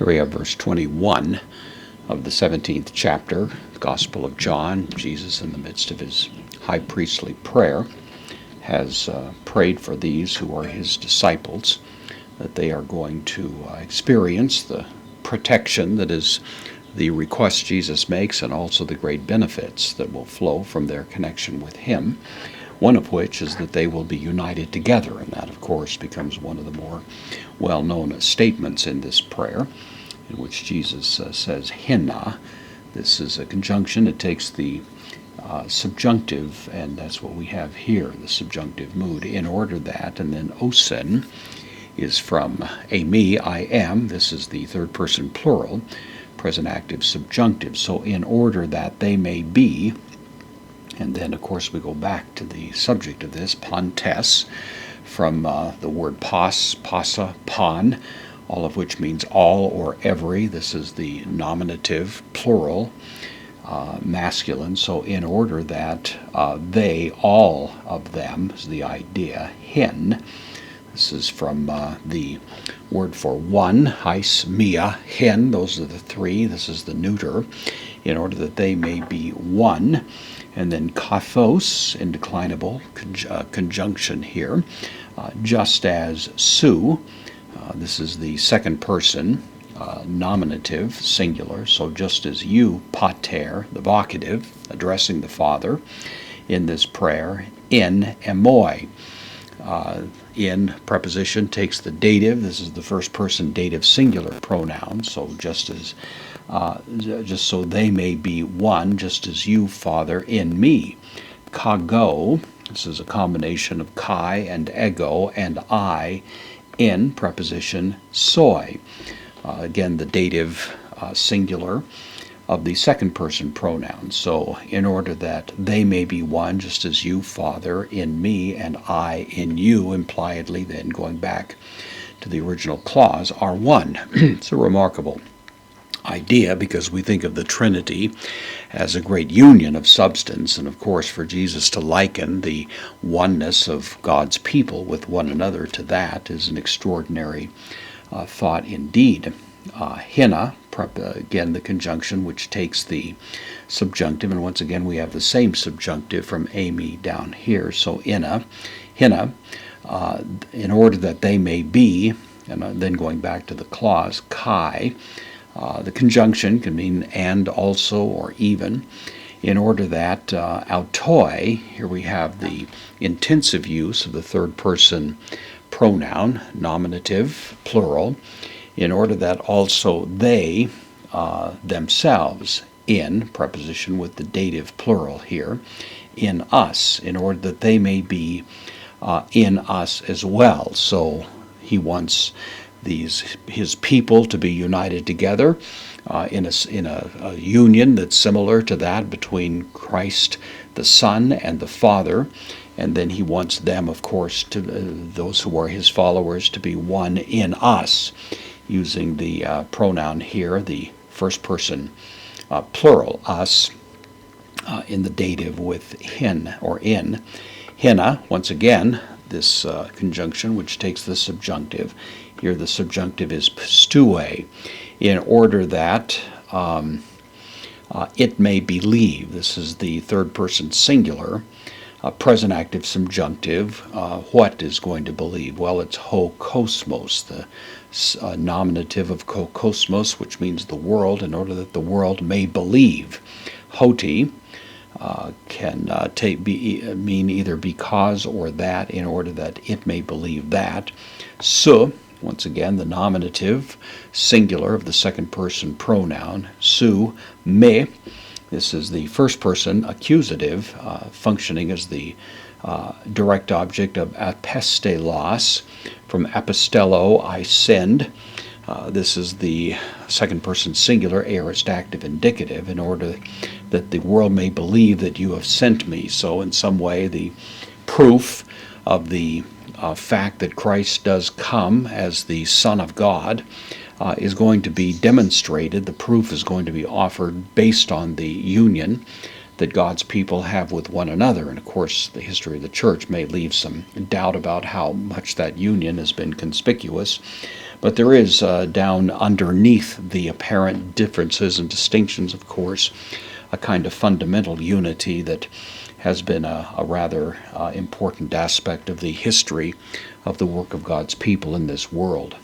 Here we have verse 21 of the 17th chapter, the Gospel of John. Jesus, in the midst of his high priestly prayer, has prayed for these who are his disciples, that they are going to experience the protection that is the request Jesus makes, and also the great benefits that will flow from their connection with him, one of which is that they will be united together. And that, of course, becomes one of the more well-known statements in this prayer, in which Jesus says, Hina. This is a conjunction. It takes the subjunctive, and that's what we have here, the subjunctive mood, in order that, and then osen is from eimi, I am. This is the third person plural, present active subjunctive. So in order that they may be, and then of course we go back to the subject of this, pantes, from the word pas, pasa, pan, all of which means all or every. This is the nominative plural, masculine. So in order that they, all of them, is the idea, hin. This is from the word for one, heis, mia, hen. Those are the three. This is the neuter. In order that they may be one. And then kathos, indeclinable conjunction here, just as su. This is the second person nominative, singular. So just as you, pater, the vocative, addressing the Father in this prayer, in emoi. In preposition takes the dative. This is the first person dative singular pronoun. So just so they may be one, just as you, Father, in me. Kago. This is a combination of kai and ego and I in preposition soi. Again, the dative singular of the second person pronoun. So in order that they may be one, just as you, Father, in me, and I in you, impliedly then going back to the original clause, are one. It's a remarkable idea, because we think of the Trinity as a great union of substance, and of course for Jesus to liken the oneness of God's people with one another to that is an extraordinary thought indeed. Hina, again the conjunction which takes the subjunctive, and once again we have the same subjunctive from eimi down here, so hina, in order that they may be, and then going back to the clause, kai, the conjunction can mean and also or even, in order that autoi, here we have the intensive use of the third person pronoun, nominative, plural, in order that also they themselves, in preposition with the dative plural here, in us, in order that they may be in us as well. So he wants his people to be united together in a union that's similar to that between Christ the Son and the Father. And then he wants them, of course, to those who are his followers, to be one in us, using the pronoun here, the first person plural, us, in the dative with hin or in. Hina, once again, this conjunction which takes the subjunctive. Here the subjunctive is pistue, in order that it may believe. This is the third person singular, present active subjunctive. What is going to believe? Well, it's ho kosmos, the nominative of ho kosmos, which means the world, in order that the world may believe. Hoti can mean either because or that, in order that it may believe that. Su, once again, the nominative singular of the second person pronoun. Su, me. This is the first person accusative, functioning as the direct object of apostelos, from apostello, I send. This is the second person singular, aorist active indicative, in order that the world may believe that you have sent me. So in some way the proof of the fact that Christ does come as the Son of God is going to be demonstrated. The proof is going to be offered based on the union that God's people have with one another. And of course, the history of the church may leave some doubt about how much that union has been conspicuous. But there is, down underneath the apparent differences and distinctions, of course, a kind of fundamental unity that has been a rather important aspect of the history of the work of God's people in this world.